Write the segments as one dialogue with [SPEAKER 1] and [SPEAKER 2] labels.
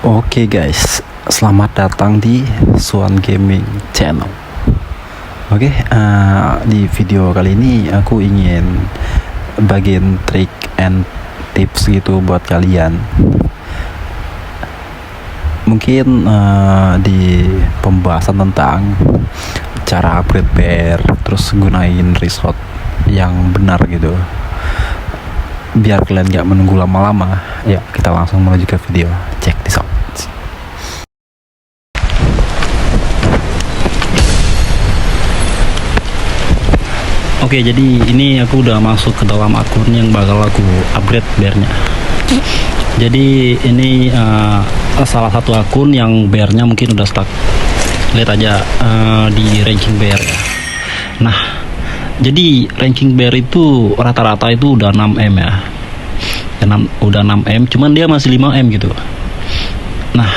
[SPEAKER 1] Oke guys, selamat datang di Swan Gaming Channel. Oke, di video kali ini aku ingin bagiin trik and tips gitu buat kalian. Mungkin di pembahasan tentang cara upgrade bear, terus gunain resort yang benar gitu. Biar kalian gak menunggu lama-lama, ya kita langsung menuju ke video. Check this out. Oke, jadi ini aku udah masuk ke dalam akun yang bakal aku upgrade bearnya. Jadi ini salah satu akun yang bearnya mungkin udah stuck. Lihat aja di ranking bear ya. Nah, jadi ranking bear itu rata-rata itu udah 6M ya. Udah 6M, cuman dia masih 5M gitu. Nah,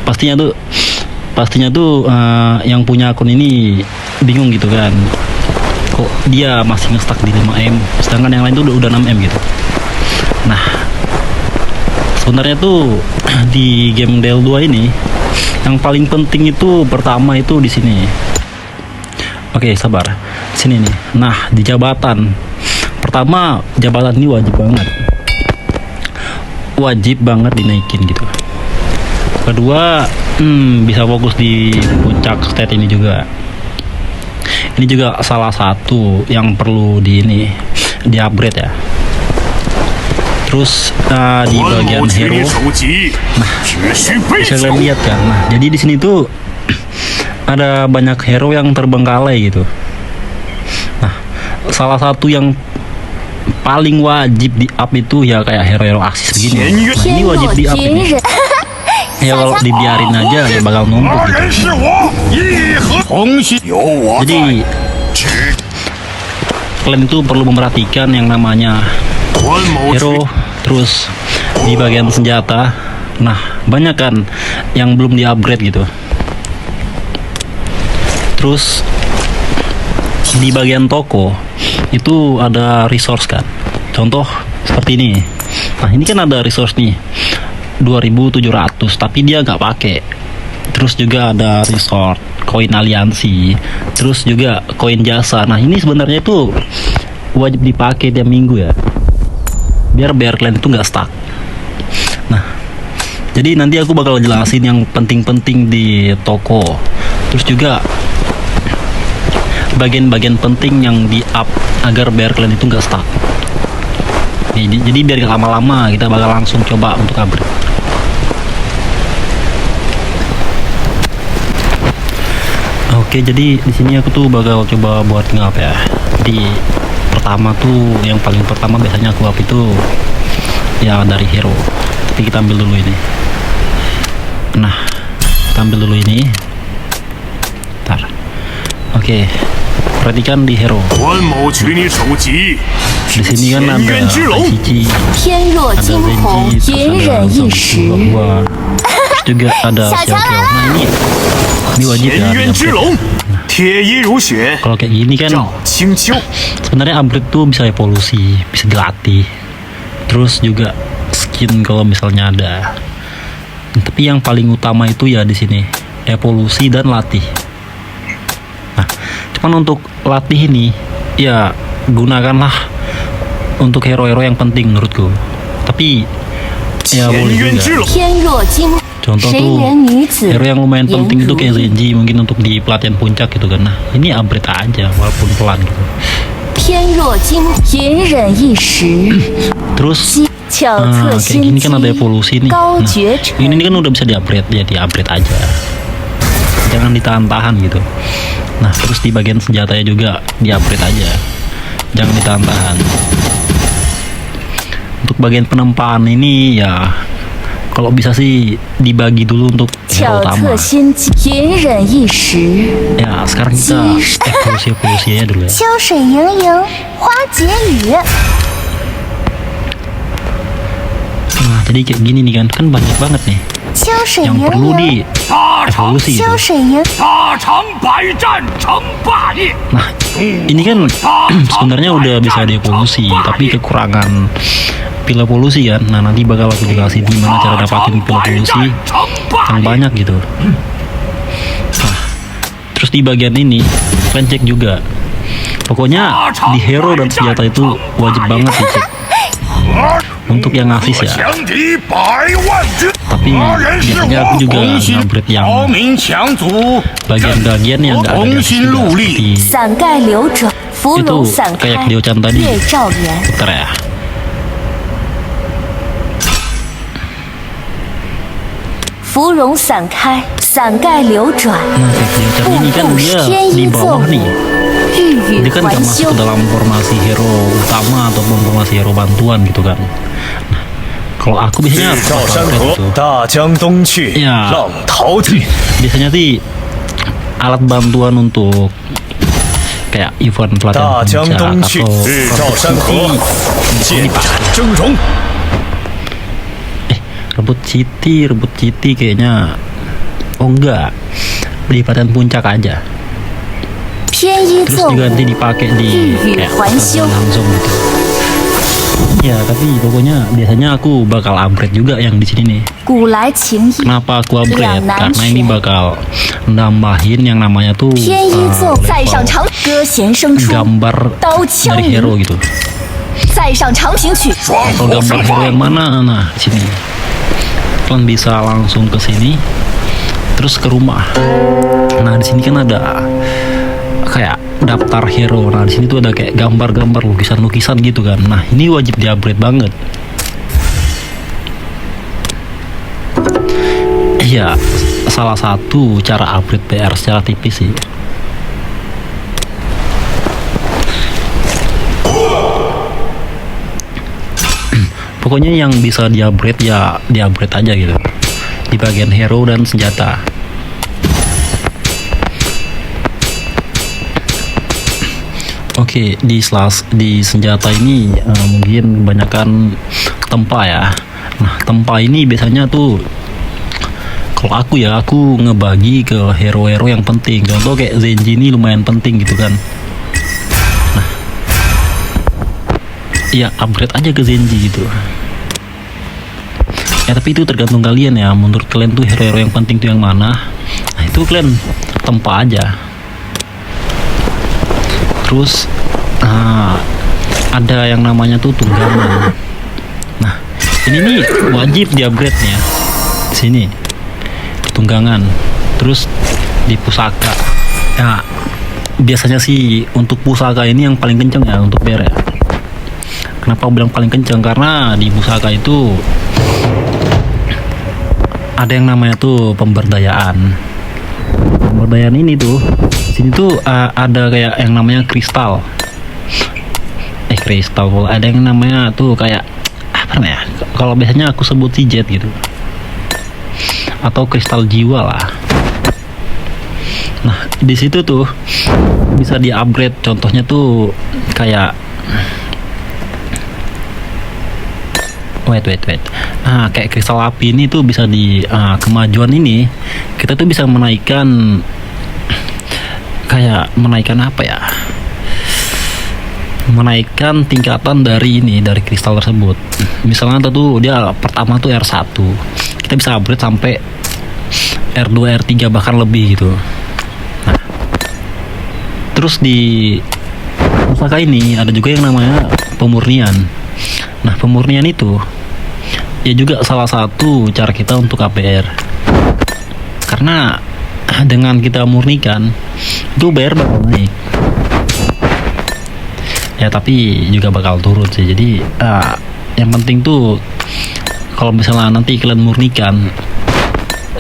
[SPEAKER 1] pastinya tuh yang punya akun ini bingung gitu kan. Kok dia masih nge-stuck di 5M, sedangkan yang lain tuh udah 6M gitu. Nah, sebenarnya tuh di game DL2 ini yang paling penting itu pertama itu di sini. Oke, sabar. Sini nih. Nah, di jabatan. Pertama, jabatan ini wajib banget dinaikin gitu. Kedua, bisa fokus di puncak stat ini juga. Ini juga salah satu yang perlu di upgrade ya. Terus di bagian hero, nah bisa kalian lihat kan. Nah, jadi di sini tuh ada banyak hero yang terbengkalai gitu. Nah, salah satu yang paling wajib di up itu ya kayak hero-hero aksis begini. Nah, ini wajib di up ini. Ya kalau dibiarin aja ya bakal numpuk gitu. Jadi kalian itu perlu memperhatikan yang namanya hero. Terus di bagian senjata, nah banyak kan yang belum di upgrade gitu. Terus di bagian toko itu ada resource kan, contoh seperti ini. Nah ini kan ada resource nih 2.700, tapi dia nggak pakai. Terus juga ada resort, koin aliansi, terus juga koin jasa. Nah ini sebenarnya itu wajib dipakai tiap minggu ya, biar kalian itu nggak stuck. Nah, jadi nanti aku bakal jelasin yang penting-penting di toko. Terus juga bagian-bagian penting yang di up agar biar kalian itu nggak stuck. Jadi biar gak lama-lama, kita bakal langsung coba untuk upgrade. Oke, jadi di sini aku tuh bakal coba buat nge-up ya. Jadi pertama tuh yang paling pertama biasanya aku up itu ya dari hero. Tapi kita ambil dulu ini. Nah, kita ambil dulu ini. Bentar. Oke. Perhatikan di hero. Di sini kan ada Cici, ada Zenji, juga ada Xiaoqiao. Nah ini wajib ya. Kalau kayak gini kan sebenarnya upgrade tuh bisa evolusi, bisa dilatih. Terus juga skin kalau misalnya ada. Tapi yang paling utama itu ya di sini evolusi dan latih. Nah, cuman untuk latih ini ya gunakanlah untuk hero-hero yang penting menurutku. Tapi ya boleh juga. Contoh tuh hero yang lumayan penting itu kayak Zenji, mungkin untuk di pelatihan puncak gitu kan. Nah ini upgrade aja walaupun pelan gitu. Terus kayak gini kan ada evolusi nih. Nah ini kan udah bisa di upgrade, ya di upgrade aja, jangan ditahan-tahan gitu. Nah terus di bagian senjatanya juga di upgrade aja, jangan ditahan-tahan. Untuk bagian penempaan ini ya kalau bisa sih dibagi dulu untuk hero utama. Ya sekarang kita evolusi aja dulu ya. Nah jadi kayak gini nih kan banyak banget nih yang perlu di evolusi gitu. Nah ini kan sebenarnya udah bisa dievolusi, tapi kekurangan pil polusi kan. Nah nanti bakal aku jelasin gimana cara dapatin pil polusi yang banyak gitu. Nah terus di bagian ini kalian cek juga, pokoknya di hero dan senjata itu wajib banget dicek untuk yang aksis ya. Tapi biasanya aku juga ngupgrade yang bagian-bagian yang nggak ada seperti itu kayak di Ochan tadi putar ya. Nah kayak di Ochan ini kan dia di bawah nih, dia kan gak masuk ke dalam formasi hero utama ataupun formasi hero bantuan gitu kan. Nah, kalau aku biasanya gitu. Ya, biasanya sih alat bantuan untuk kayak event pelatihan puncak atau rebut citi kayaknya. Oh enggak, di pelatihan puncak aja. Terus juga nanti dipakai di kayak langsung gitu. Ya tapi pokoknya biasanya aku bakal upgrade juga yang di sini nih. Kenapa aku upgrade? Karena ini bakal nambahin yang namanya tuh gambar dari hero gitu. Kalau gambar hero yang mana? Nah di sini kalian bisa langsung ke sini, terus ke rumah. Nah di sini kan ada kayak daftar hero. Nah di sini tuh ada kayak gambar-gambar, lukisan-lukisan gitu kan. Nah ini wajib di-upgrade banget. Iya, salah satu cara upgrade PR secara tipis sih. Pokoknya yang bisa di-upgrade ya di-upgrade aja gitu di bagian hero dan senjata. Oke, di senjata ini mungkin kebanyakan tempa ya. Nah tempa ini biasanya tuh kalau aku ngebagi ke hero-hero yang penting. Contoh kayak Zenji ini lumayan penting gitu kan. Nah ya upgrade aja ke Zenji gitu ya. Tapi itu tergantung kalian ya, menurut kalian tuh hero-hero yang penting tuh yang mana. Nah itu kalian tempa aja. Terus ada yang namanya tuh tunggangan. Nah ini nih wajib di upgrade nya di sini tunggangan. Terus di pusaka ya, biasanya sih untuk pusaka ini yang paling kenceng ya untuk BR ya. Kenapa aku bilang paling kenceng? Karena di pusaka itu ada yang namanya tuh pemberdayaan ini tuh. Sini tuh ada kayak yang namanya kristal. Ada yang namanya tuh kayak apa namanya? Kalau biasanya aku sebut si jet gitu. Atau kristal jiwa lah. Nah, di situ tuh bisa di-upgrade. Contohnya tuh kayak wait. Nah, kayak kristal api ini tuh bisa di kemajuan ini kita tuh bisa menaikkan apa ya? Menaikkan tingkatan dari kristal tersebut. Misalnya tuh dia pertama tuh R1, kita bisa upgrade sampai R2, R3 bahkan lebih gitu. Nah, terus di pusaka ini ada juga yang namanya pemurnian. Nah pemurnian itu ya juga salah satu cara kita untuk APR, karena dengan kita murnikan itu BR bakal naik ya, tapi juga bakal turun sih. Jadi yang penting tuh kalau misalnya nanti kalian murnikan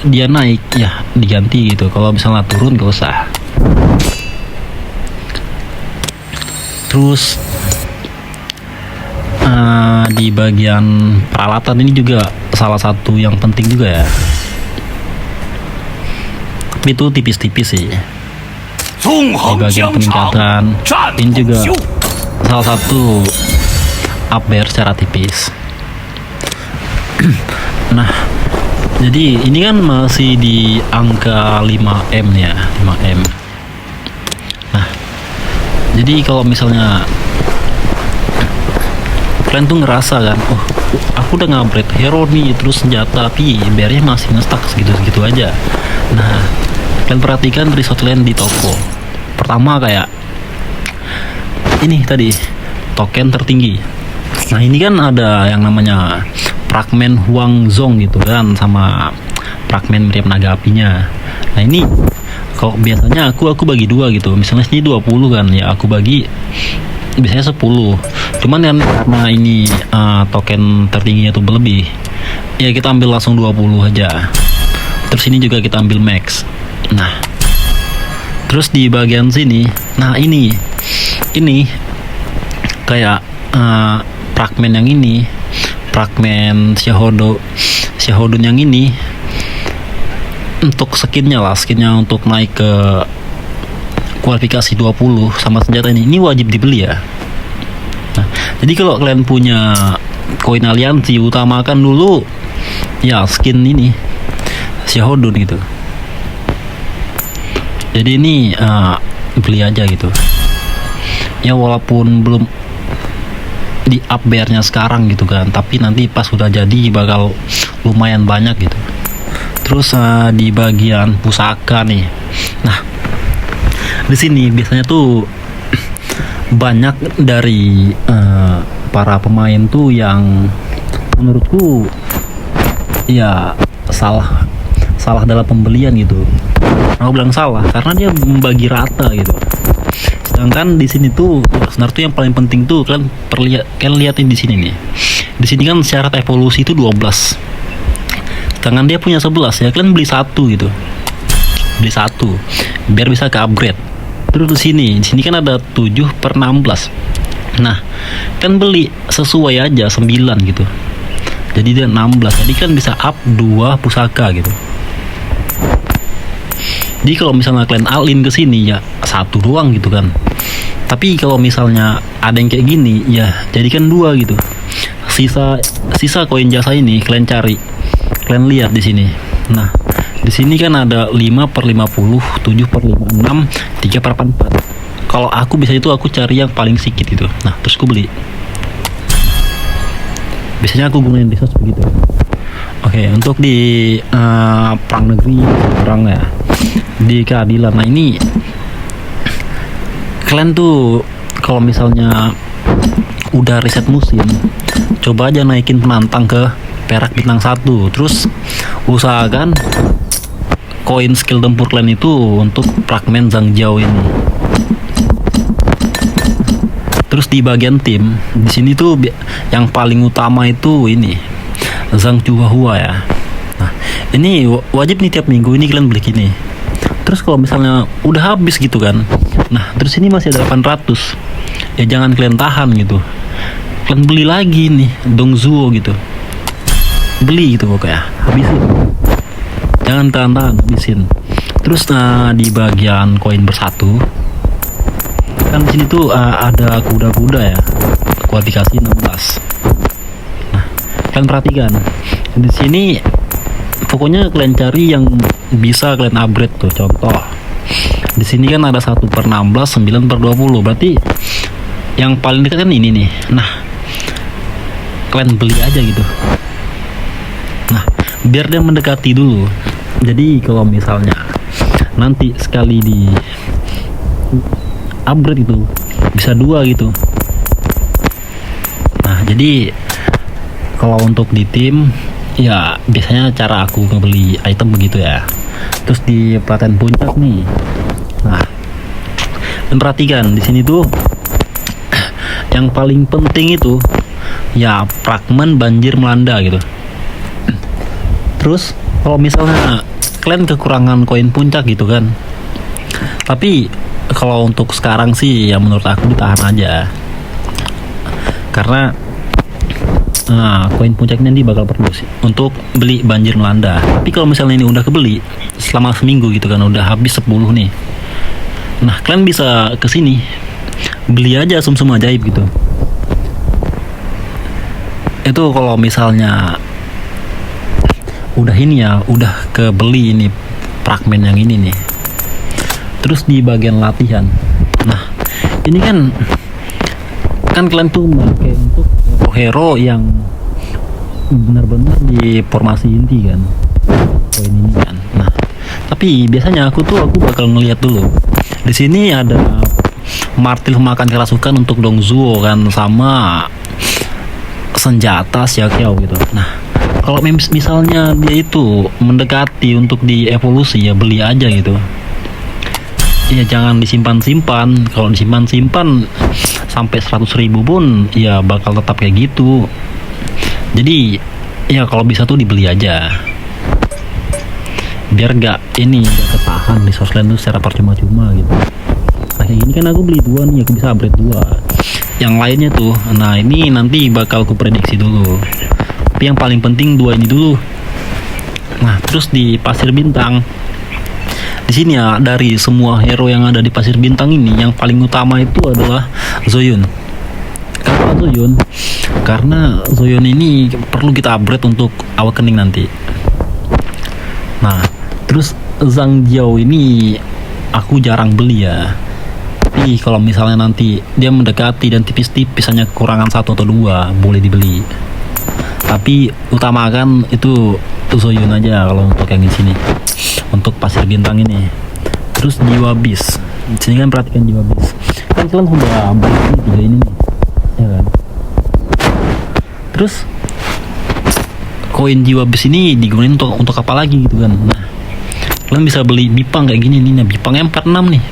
[SPEAKER 1] dia naik ya diganti gitu, kalau misalnya turun gak usah. Terus di bagian peralatan ini juga salah satu yang penting juga ya, tapi itu tipis-tipis sih. Di bagian peningkatan ini juga salah satu upgrade secara tipis. Nah jadi ini kan masih di angka 5M ya, 5M. Nah jadi kalau misalnya kalian tuh ngerasa kan, oh aku udah ngupgrade hero nih, terus senjata, tapi BR-nya masih nge-stuck segitu-segitu aja. Nah, kalian perhatikan resort land di toko. Pertama kayak ini tadi, token tertinggi. Nah, ini kan ada yang namanya fragmen Huang Zong gitu kan, sama fragmen meriam naga apinya. Nah, ini kalau biasanya aku bagi dua gitu. Misalnya sini 20 kan, ya aku bagi biasanya 10. Cuman kan karena ini token tertingginya tuh berlebih, ya kita ambil langsung 20 aja. Terus ini juga kita ambil max. Nah, terus di bagian sini, nah ini kayak fragmen yang ini, fragmen Xiaohodun yang ini, untuk skinnya untuk naik ke kualifikasi 20 sama senjata ini wajib dibeli ya. Nah, jadi kalau kalian punya koin aliansi, utamakan dulu ya skin ini Xiaohodun gitu. Jadi ini beli aja gitu ya, walaupun belum di up BR-nya sekarang gitu kan, tapi nanti pas sudah jadi bakal lumayan banyak gitu. Terus di bagian pusaka nih, nah di sini biasanya tuh banyak dari para pemain tuh yang menurutku ya salah dalam pembelian gitu. Aku bilang salah karena dia membagi rata gitu. Sedangkan di sini tuh sebenarnya tuh yang paling penting tuh kalian liatin di sini nih. Di sini kan syarat evolusi itu 12. Sedangkan dia punya 11 ya, kalian beli satu gitu. Beli satu biar bisa ke upgrade. Terus di sini kan ada 7/16. Nah, kan beli sesuai aja 9 gitu. Jadi dia 16. Jadi kan bisa up 2 pusaka gitu. Jadi kalau misalnya kalian all-in ke sini ya satu doang gitu kan. Tapi kalau misalnya ada yang kayak gini ya jadikan 2 gitu. Sisa koin jasa ini kalian cari. Kalian lihat di sini. Nah, di sini kan ada 5/50, 7/56, 3/84. Kalau aku bisa itu aku cari yang paling sedikit itu. Nah, terus aku beli. Biasanya aku gunain resource begitu. Oke, untuk di perang negeri perang ya, di keadilan. Nah, ini kalian tuh kalau misalnya udah reset musim, coba aja naikin penantang ke perak bintang 1. Terus usahakan koin skill tempur kalian itu untuk fragmen Zhang Jiao ini. Terus di bagian tim, di sini tuh yang paling utama itu ini Zhang Chuahua ya. Nah, ini wajib nih tiap minggu ini kalian beli gini. Terus kalau misalnya udah habis gitu kan, nah terus ini masih ada 800, ya jangan kalian tahan gitu, kalian beli lagi nih Dongzuo gitu, beli gitu pokoknya, habisin, jangan tahan, habisin. Terus di bagian koin bersatu kan di sini tuh ada kuda-kuda ya, kualifikasi 16. Nah, kalian perhatikan di sini pokoknya kalian cari yang bisa kalian upgrade tuh. Contoh di sini kan ada 1/16, 9/20, berarti yang paling dekat kan ini nih. Nah, kalian beli aja gitu. Nah, biar dia mendekati dulu. Jadi kalau misalnya nanti sekali di upgrade itu bisa 2 gitu. Nah, jadi kalau untuk di tim ya biasanya cara aku ngebeli item begitu ya. Terus di pelatihan puncak nih, nah dan perhatikan di sini tuh yang paling penting itu ya fragmen banjir melanda gitu. Terus kalau misalnya kalian kekurangan koin puncak gitu kan, tapi kalau untuk sekarang sih ya menurut aku ditahan aja, karena koin puncak ini bakal perlu sih untuk beli banjir melanda. Tapi kalau misalnya ini udah kebeli selama seminggu gitu kan, udah habis 10 nih, nah kalian bisa kesini beli aja sum-sum ajaib gitu. Itu kalau misalnya udah ini ya, udah kebeli ini fragmen yang ini nih. Terus di bagian latihan, nah ini kan kalian tuh pakai untuk hero yang benar-benar di formasi inti kan, poin ini kan. Nah, tapi biasanya aku bakal ngelihat dulu. Di sini ada martil makan kerasukan untuk Dongzuo kan, sama senjata Xiaoqiao gitu. Nah, kalau misalnya dia itu mendekati untuk dievolusi, ya beli aja gitu. Ya jangan disimpan-simpan. Kalau disimpan-simpan sampai 100.000 pun ya bakal tetap kayak gitu. Jadi ya kalau bisa tuh dibeli aja, biar gak ketahan di sosmed tuh secara percuma-cuma gitu. Nah kayak gini kan aku beli 2 nih, aku bisa upgrade 2. Yang lainnya tuh, nah ini nanti bakal aku prediksi dulu. Tapi yang paling penting 2 ini dulu. Nah terus di Pasir Bintang, di sini ya, dari semua hero yang ada di Pasir Bintang ini, yang paling utama itu adalah Zoyun. Kenapa Zoyun? Karena Zoyun ini perlu kita upgrade untuk awakening nanti. Nah, terus Zhang Jiao ini aku jarang beli ya. Tapi kalau misalnya nanti dia mendekati dan tipis-tipis, hanya kekurangan 1 atau 2, boleh dibeli. Tapi utamakan itu Zoyun aja kalau untuk yang di sini. Untuk Pasir Bintang ini. Terus Jiwa Beast. Di sini kan perhatikan Jiwa Beast. Kan kalian udah beli 3 ini nih. Ya kan? Terus koin Jiwa Beast ini digunakan untuk apa lagi gitu kan. Nah, kalian bisa beli Bipang kayak gini nih. Nah, Bipangnya 46 nih.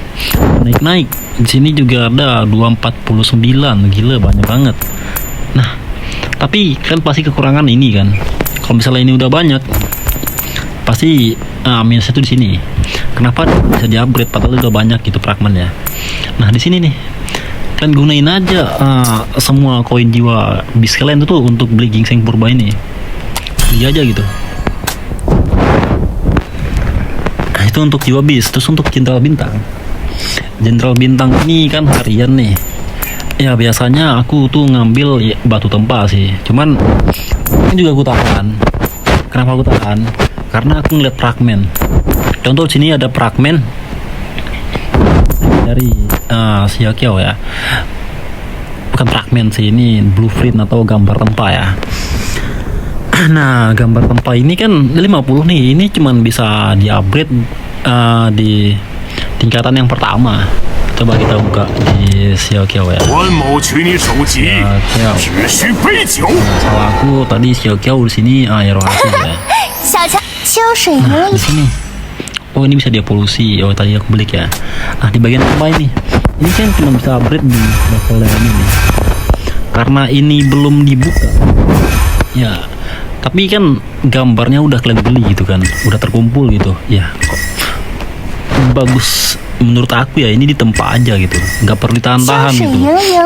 [SPEAKER 1] Naik-naik. Di sini juga ada 249. Gila, banyak banget. Nah, tapi kalian pasti kekurangan ini kan. Kalau misalnya ini udah banyak, pasti minusnya itu di sini. Kenapa bisa di-upgrade padahal udah banyak gitu fragmen ya. Nah, di sini nih kalian gunain aja semua koin Jiwa Beast kalian itu untuk beli gingseng purba ini. Beli aja gitu. Nah, itu untuk Jiwa Beast. Terus untuk Jenderal Bintang. Jenderal Bintang ini kan harian nih. Ya biasanya aku tuh ngambil batu tempa sih. Cuman ini juga aku tahan. Kenapa aku tahan? Karena aku ngeliat fragmen. Contoh sini ada fragmen dari Xiaoqiao ya. Bukan fragmen sih, ini blueprint atau gambar tempa ya. Nah, gambar tempa ini kan 50 nih. Ini cuman bisa di-upgrade di tingkatan yang pertama. Coba kita buka di Xiaoqiao ya. Salah aku tadi Xiaoqiao di sini Erohasi ya. Nah, di sini. Oh, ini bisa dievolusi. Oh, tadi aku beli ya. Nah, di bagian apa ini? Ini kan cuma bisa upgrade di level yang ini. Karena ini belum dibuka. Ya. Tapi kan gambarnya udah kalian beli gitu kan. Udah terkumpul gitu. Ya, kok bagus menurut aku ya, ini ditempa aja gitu. Nggak perlu ditahan-tahan gitu.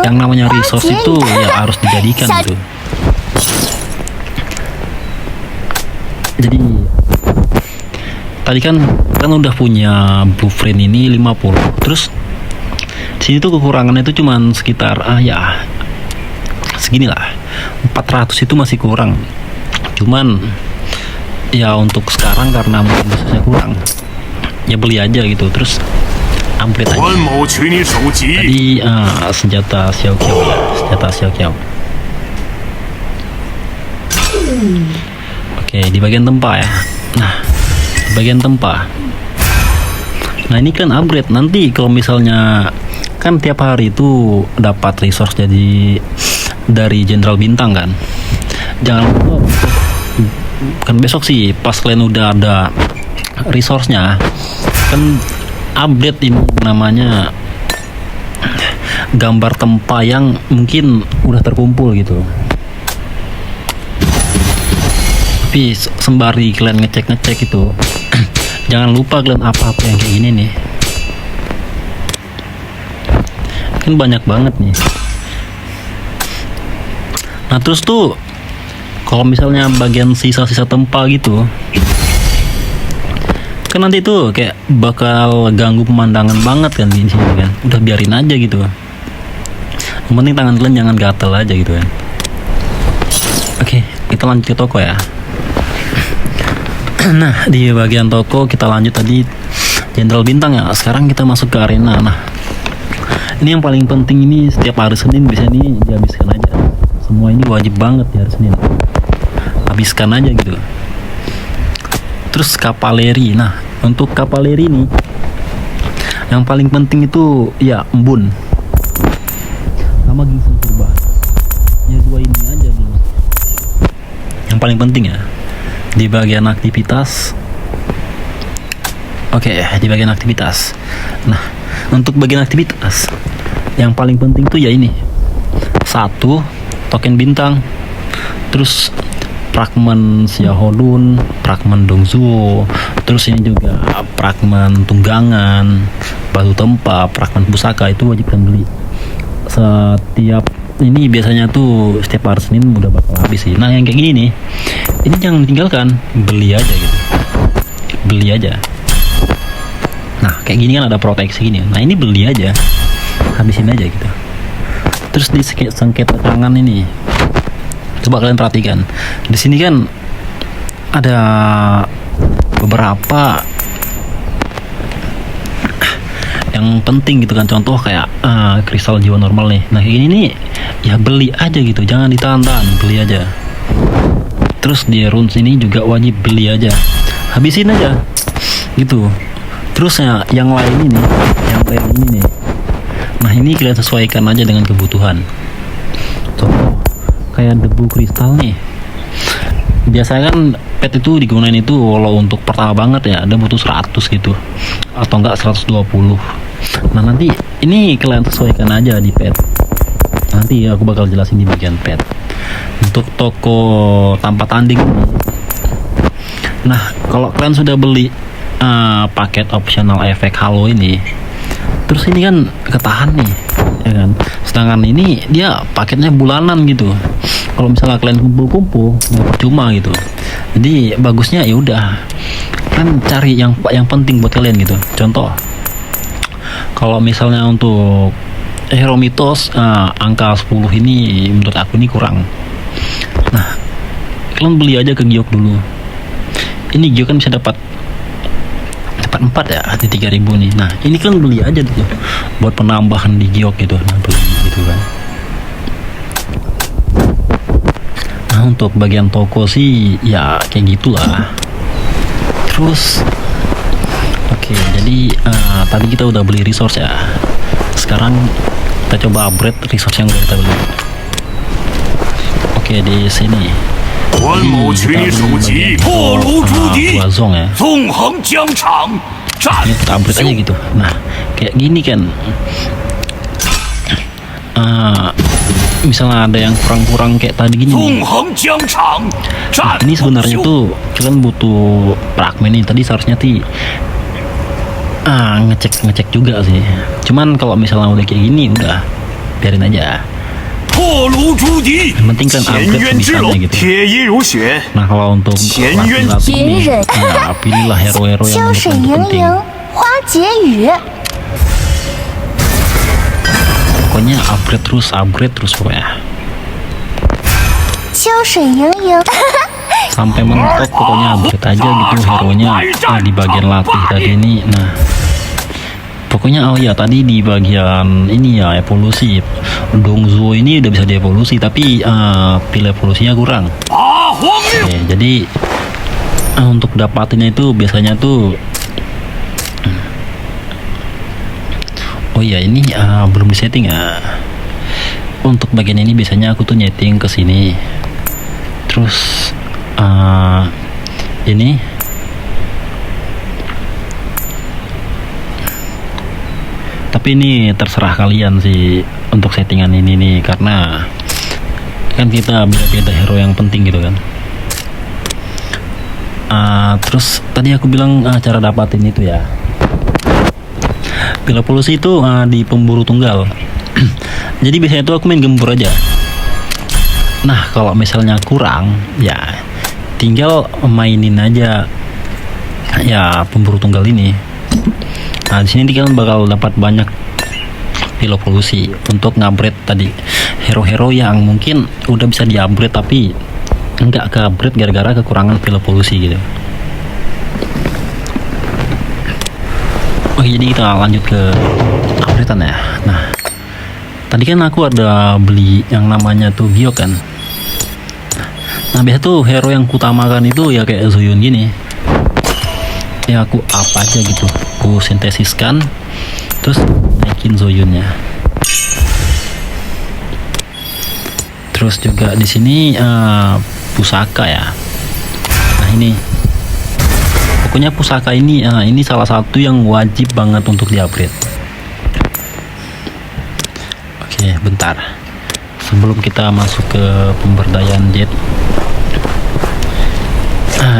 [SPEAKER 1] Yang namanya resource itu ya harus dijadikan gitu. Jadi tadi kan udah punya blueprint ini 50. Terus sini tuh kekurangannya itu cuman sekitar ya segini lah. 400 itu masih kurang. Cuman ya untuk sekarang karena mungkin resource-nya kurang, ya beli aja gitu. Terus upgrade aja. Tadi senjata Xiaoqiao ya, senjata Xiaoqiao. Oke, di bagian tempa ya. Nah, di bagian tempa. Nah, ini kan upgrade. Nanti kalau misalnya kan tiap hari itu dapat resource jadi dari Jenderal Bintang kan. Jangan lupa kan besok sih pas kalian udah ada resource-nya kan update ini namanya gambar tempa yang mungkin udah terkumpul gitu. Tapi sembari kalian ngecek itu jangan lupa kalian apa-apa yang kayak gini nih, kan banyak banget nih. Nah terus tuh kalau misalnya bagian sisa-sisa tempa gitu kan nanti tuh kayak bakal ganggu pemandangan banget kan di sini kan. Udah biarin aja gitu. Yang penting tangan kalian jangan gatel aja gitu kan. Oke, kita lanjut ke toko ya. Nah, di bagian toko kita lanjut tadi Jenderal Bintang ya. Sekarang kita masuk ke arena. Nah, ini yang paling penting ini setiap hari Senin bisa nih dihabiskan aja. Semua ini wajib banget di hari Senin. habiskan aja gitu. Terus kavaleri. Nah, untuk kavaleri nih yang paling penting itu ya embun sama gingseng purba. Ya dua ini aja dulu. Yang paling penting ya di bagian aktivitas. Oke, di bagian aktivitas. Nah, untuk bagian aktivitas yang paling penting tuh ya ini. 1 token bintang. Terus fragmen Xiaoholun, fragmen Dongzuo, terus ini juga fragmen tunggangan, batu tempa, fragmen pusaka itu wajib kalian beli. Setiap ini biasanya tuh setiap hari Senin udah bakal habis sih. Nah, yang kayak gini nih, ini jangan tinggalkan, beli aja gitu. Beli aja. Nah, kayak gini kan ada proteksi gini. Nah, ini beli aja. Habisin aja gitu. Terus di sengketa tangan ini, coba kalian perhatikan. Di sini kan ada beberapa yang penting gitu kan. Contoh kayak kristal jiwa normal nih. Nah, kayak gini nih ya beli aja gitu. Jangan ditahan-tahan, beli aja. Terus di runes ini juga wajib beli aja. Habisin aja. Gitu. Terus ya yang lain ini, yang lain ini nih. Nah, ini kalian sesuaikan aja dengan kebutuhan. Contoh kayak debu kristal nih, biasanya kan pet itu digunain itu kalau untuk pertama banget ya ada butuh 100 gitu atau enggak 120. Nah, nanti ini kalian sesuaikan aja di pet. Nanti aku bakal jelasin di bagian pet. Untuk toko tanpa tanding, nah kalau kalian sudah beli paket optional efek halo ini, terus ini kan ketahan nih ya kan, sedangkan ini dia paketnya bulanan gitu. Kalau misalnya kalian kumpul-kumpul cuma gitu, jadi bagusnya ya udah kan cari yang penting buat kalian gitu. Contoh kalau misalnya untuk hero mitos angka 10 ini menurut aku ini kurang. Nah, kalian beli aja ke giok dulu. Ini giok kan bisa dapat 4 ya di 3000 nih. Nah, ini kan beli aja gitu buat penambahan di giok gitu. Nah, beli gitu kan. Nah, untuk bagian toko sih ya kayak gitulah. Terus oke, jadi tadi kita udah beli resource ya. Sekarang kita coba upgrade resource yang udah kita beli. Oke, di sini dua zong ya. Ini kita upgrade aja gitu. Nah, kayak gini kan. Misalnya ada yang kurang-kurang kayak tadi gini nih. Nah, ini sebenarnya tuh kalian butuh fragmen ini. Tadi seharusnya ngecek juga sih. Cuman kalau misalnya udah kayak gini udah biarin aja. Yang penting kan upgrade sebisanya gitu. Nah, kalau untuk latih ini, pilihlah hero-hero yang penting. Pokoknya upgrade terus pokoknya. Sampai mentok pokoknya upgrade aja gitu hero-nya di bagian latih tadi ini. Nah, pokoknya tadi di bagian ini ya evolusi. Dongzuo ini udah bisa dievolusi tapi pil evolusinya kurang. Oke, jadi untuk dapatinnya itu biasanya tuh ini belum disetting ya. Untuk bagian ini biasanya aku tuh nyeting ke sini. Terus ini tapi ini terserah kalian sih untuk settingan ini nih, karena kan kita beda-beda hero yang penting gitu kan. Terus tadi aku bilang cara dapatin itu ya, pil evolusi itu di pemburu tunggal. Jadi biasanya tuh aku main gembur aja. Nah, kalau misalnya kurang ya tinggal mainin aja ya pemburu tunggal ini. Nah, di sini kalian bakal dapat banyak pil evolusi untuk ngupgrade tadi hero-hero yang mungkin udah bisa di-upgrade tapi enggak ke-upgrade gara-gara kekurangan pil evolusi gitu. Oke, jadi kita lanjut ke upgradean ya. Nah, tadi kan aku ada beli yang namanya tuh giok kan. Nah biasa tuh hero yang kutamakan itu ya kayak Zoyun gini. Ya aku apa aja gitu, aku sintesiskan, terus naikin Zoyunnya. Terus juga di sini pusaka ya. Nah ini, pokoknya pusaka ini salah satu yang wajib banget untuk di-upgrade. Oke, bentar. Sebelum kita masuk ke pemberdayaan jet,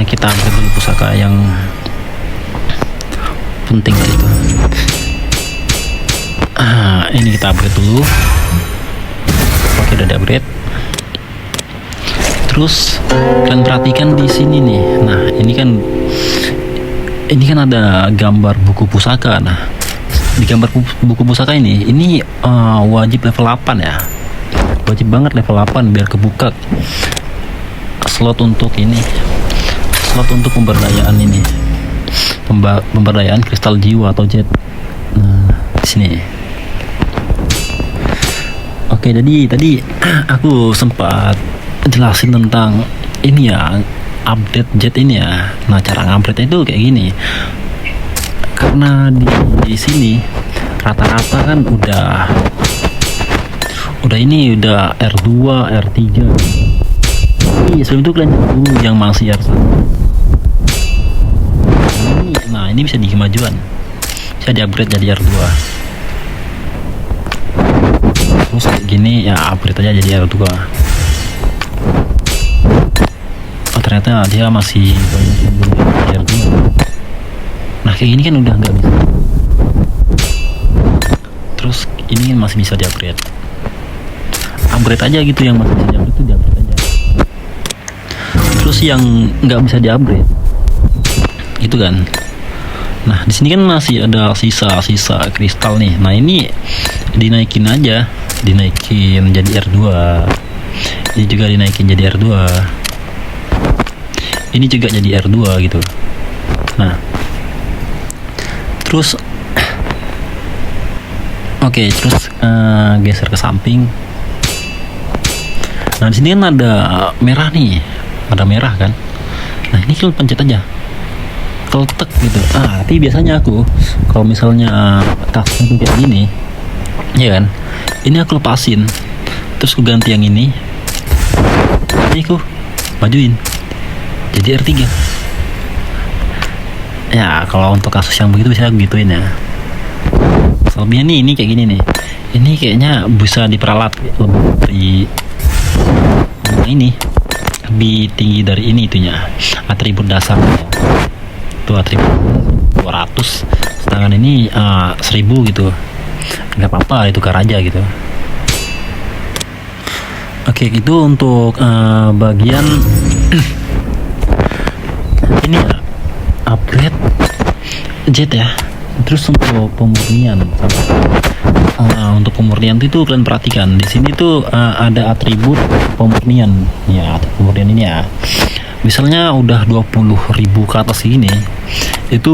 [SPEAKER 1] kita upgrade dulu pusaka yang penting gitu. Ini kita upgrade dulu. Oke, udah di-upgrade. Terus kalian perhatikan di sini nih. Nah, ini kan ada gambar buku pusaka. Nah, di gambar buku pusaka ini wajib level 8 ya. Wajib banget level 8 biar kebuka slot untuk pemberdayaan ini. Pemberdayaan kristal jiwa atau jet. Nah, di sini. Oke, jadi tadi aku sempat jelasin tentang ini ya, update jet ini ya. Nah, cara ngupdate itu kayak gini. Karena di sini rata-rata kan udah R2, R3. Ini sebelum itu kalian dulu yang masih R1. Nah, ini bisa di kemajuan. Bisa di-upgrade jadi R2. Terus kayak gini ya, upgrade aja jadi R2. Oh, ternyata dia masih banyak yang belum jadi R2. Nah, kayak gini kan udah nggak bisa. Terus ini kan masih bisa di-upgrade. Upgrade aja gitu, yang masih bisa di-upgrade itu di-upgrade aja. Terus yang nggak bisa di-upgrade itu kan. Nah, di sini kan masih ada sisa-sisa kristal nih. Nah, ini dinaikin aja, dinaikin jadi R2. Ini juga dinaikin jadi R2. Ini juga jadi R2 gitu. Nah, terus terus geser ke samping. Nah, di sini kan ada merah nih. Ada merah kan. Nah, ini kita pencet aja. Teletek gitu. Tapi biasanya aku kalau misalnya tasnya tuh kayak gini, ya kan, ini aku lepasin, terus aku ganti yang ini aku majuin jadi R3. Ya kalau untuk kasus yang begitu bisa aku gituin ya. Selebihnya nih, ini kayak gini nih, ini kayaknya bisa diperalat lebih ini lebih tinggi dari ini itunya, atribut dasarnya itu atribut 200, sedangkan ini 1000 gitu. Nggak apa-apa, itu karaja gitu. Oke, itu untuk bagian ini ya, upgrade jet ya. Terus untuk pemurnian, untuk pemurnian itu kalian perhatikan di sini tuh ada atribut pemurnian ya. Pemurnian ini ya, misalnya udah 20.000 ke atas ini, itu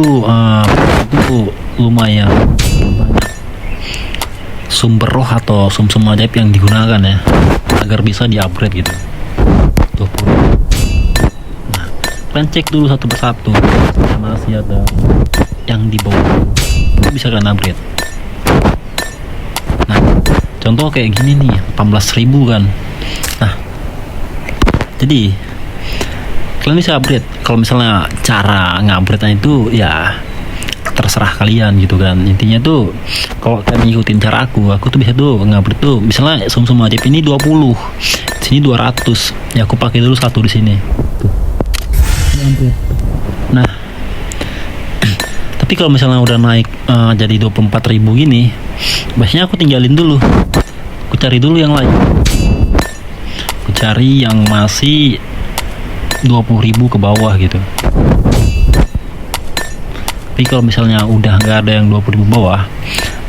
[SPEAKER 1] lumayan banyak sumber roh atau sum-sum ajaib yang digunakan ya, agar bisa di-upgrade gitu. 20. Nah, kalian cek dulu satu persatu, masih ada yang di bawah, itu bisa kalian upgrade. Nah, contoh kayak gini nih, 18.000 kan. Nah, jadi kalian bisa upgrade. Kalau misalnya cara nge-upgrade-nya itu ya terserah kalian gitu kan. Intinya tuh kalau kalian ngikutin cara aku tuh bisa tuh nge-upgrade tuh, misalnya sum-sum ajaib ini 20, sini 200. Ya aku pakai dulu satu di sini. Tuh. Nah, tapi kalau misalnya udah naik jadi 24.000 gini, biasanya aku tinggalin dulu. Aku cari dulu yang lain. Aku cari yang masih 20.000 ke bawah gitu. Tapi kalau misalnya udah nggak ada yang 20.000 bawah,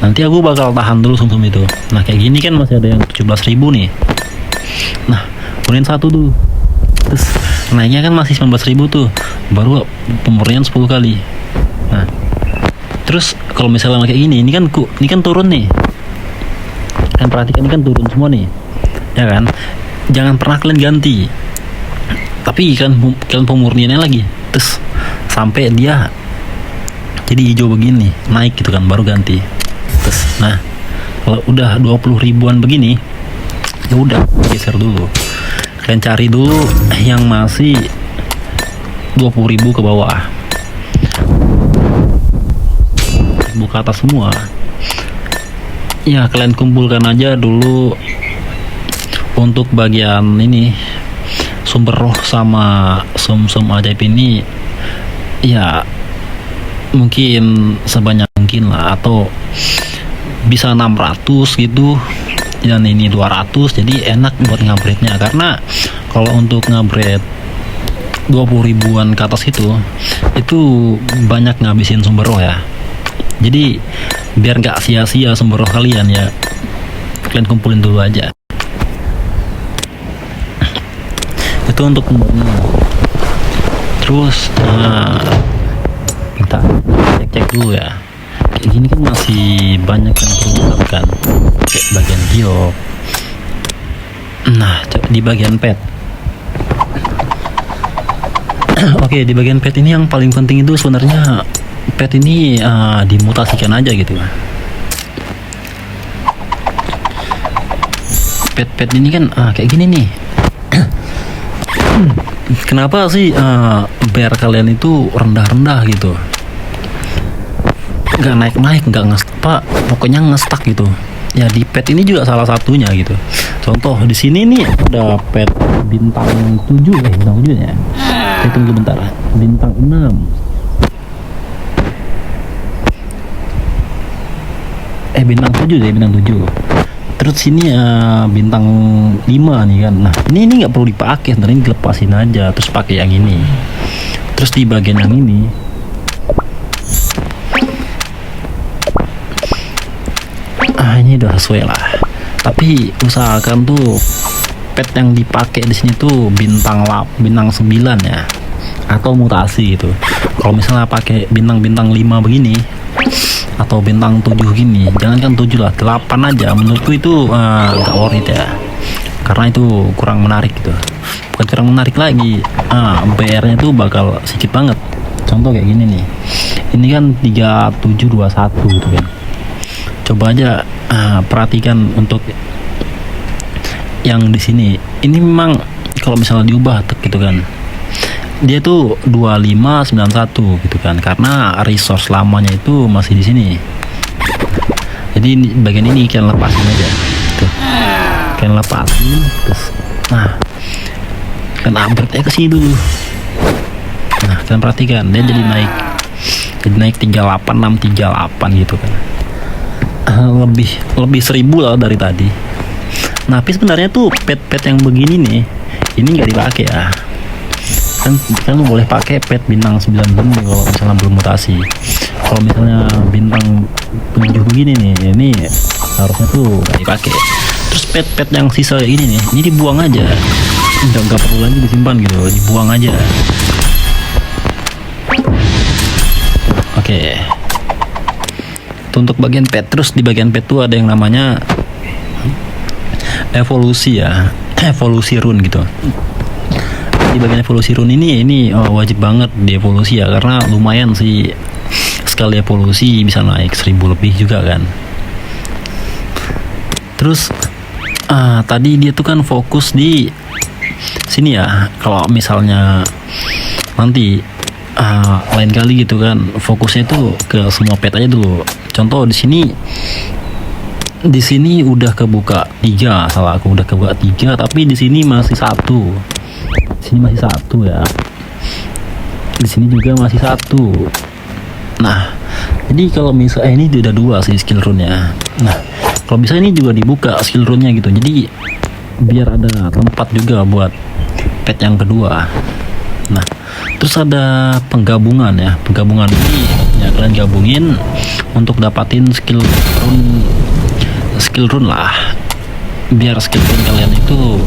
[SPEAKER 1] nanti aku bakal tahan dulu sum-sum itu. Nah, kayak gini kan masih ada yang 17.000 nih. Nah, kemudian satu dulu. Terus naiknya kan masih 19.000 tuh. Baru pemurnian 10 kali. Nah, terus kalau misalnya kayak gini, ini kan turun nih. Kan perhatikan, ini kan turun semua nih. Ya kan? Jangan pernah kalian ganti. tapi kan kalian pemurniannya lagi, terus sampai dia jadi hijau begini, naik gitu kan, baru ganti. Terus nah kalau udah 20 ribuan begini, ya udah geser dulu, kalian cari dulu yang masih 20 ribu ke bawah, buka atas semua ya. Kalian kumpulkan aja dulu untuk bagian ini, sumber roh sama sum-sum ajaib ini ya, mungkin sebanyak mungkin lah, atau bisa 600 gitu, dan ini 200, jadi enak buat ngupgrade-nya. Karena kalau untuk ngupgrade 20 ribuan ke atas itu banyak ngabisin sumber roh ya. Jadi biar nggak sia-sia sumber roh kalian ya, kalian kumpulin dulu aja. Itu untuk sumbernya. Terus kita cek dulu ya, kayak gini kan masih banyak yang perlu dilakukan, kayak bagian giok. Nah, di bagian pet. Oke, di bagian pet ini yang paling penting itu sebenarnya pet ini dimutasikan aja gitu. Pet ini kan kayak gini nih. Kenapa sih bear kalian itu rendah-rendah gitu, nggak naik-naik, nggak pokoknya ngestak gitu ya. Di pet ini juga salah satunya gitu. Contoh di sini nih ada pet bintang 7 bintang 7 ya. Tunggu bentar, bintang 6. Bintang 7 deh, bintang 7. Terus sini bintang 5 nih kan. Nah, ini nggak perlu dipakai, sebenarnya dilepasin aja, terus pakai yang ini. Terus di bagian yang ini ini udah sesuai lah. Tapi usahakan tuh pet yang dipakai di sini tuh bintang 9 ya, atau mutasi gitu. Kalau misalnya pakai bintang 5 begini atau bintang 7 gini, jangan kan 7 lah, 8 aja. Menurutku itu nggak worth it ya, karena itu kurang menarik gitu. Bukan kurang menarik lagi, BR-nya tuh bakal sedikit banget. Contoh kayak gini nih, ini kan 3721 gitu kan. Coba aja perhatikan untuk yang di sini. Ini memang kalau misalnya diubah gitu kan, dia tuh 2591 gitu kan, karena resource lamanya itu masih di sini. Jadi bagian ini kalian lepasin aja tuh, kalian lepasin, terus nah kalian upgrade ke sini dulu. Nah, kalian perhatikan dia jadi naik 38638 gitu kan. Lebih 1000 lah dari tadi. Nah, tapi sebenarnya tuh pet yang begini nih, ini nggak dipakai ya. Kan boleh pakai pet bintang 9 dulu kalau misalnya belum mutasi. Kalau misalnya bintang 7 begini nih, ini harusnya tuh nggak dipakai. Terus pet yang sisa kayak gini nih, ini dibuang aja. Nggak perlu lagi disimpan gitu, dibuang aja. Oke. Untuk bagian pet, terus di bagian pet tuh ada yang namanya evolusi ya, evolusi rune gitu. Di bagian evolusi rune ini wajib banget di evolusi ya, karena lumayan sih, sekali evolusi bisa naik 1000 lebih juga kan. Terus tadi dia tuh kan fokus di sini ya. Kalau misalnya nanti lain kali gitu kan, fokusnya tuh ke semua pet aja dulu. Contoh di sini udah kebuka 3, salah aku udah kebuka 3, tapi di sini masih 1. Di sini masih 1 ya. Di sini juga masih 1. Nah, jadi kalau misalnya ini udah 2 sih skill rune-nya. Nah, kalau bisa ini juga dibuka skill rune-nya gitu. Jadi biar ada tempat juga buat pet yang kedua. Nah, terus ada penggabungan ya. Penggabungan ini ya, kalian gabungin untuk dapatin skill rune lah, biar skill rune kalian itu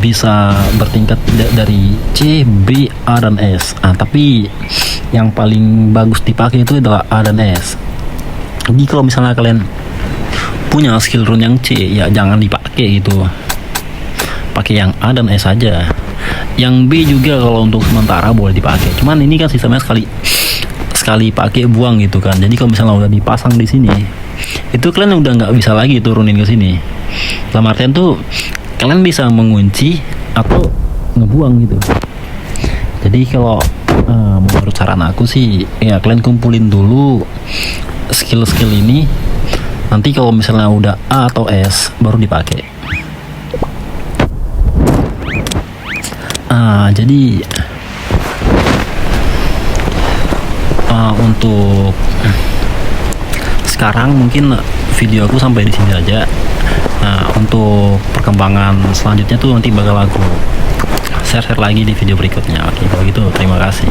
[SPEAKER 1] bisa bertingkat dari C, B, A, dan S. Tapi yang paling bagus dipakai itu adalah A dan S. Jadi kalau misalnya kalian punya skill rune yang C, ya jangan dipakai gitu, pakai yang A dan S aja. Yang B juga kalau untuk sementara boleh dipakai. Cuman ini kan sistemnya sekali pakai buang gitu kan. Jadi kalau misalnya udah dipasang di sini, itu kalian udah nggak bisa lagi turunin ke sini. Dalam artian tuh kalian bisa mengunci atau ngebuang gitu. Jadi kalau menurut saran aku sih, ya kalian kumpulin dulu skill-skill ini. Nanti kalau misalnya udah A atau S baru dipakai. Jadi untuk sekarang mungkin video aku sampai di sini aja. Untuk perkembangan selanjutnya tuh nanti bakal aku share lagi di video berikutnya. Oke, kalau gitu terima kasih.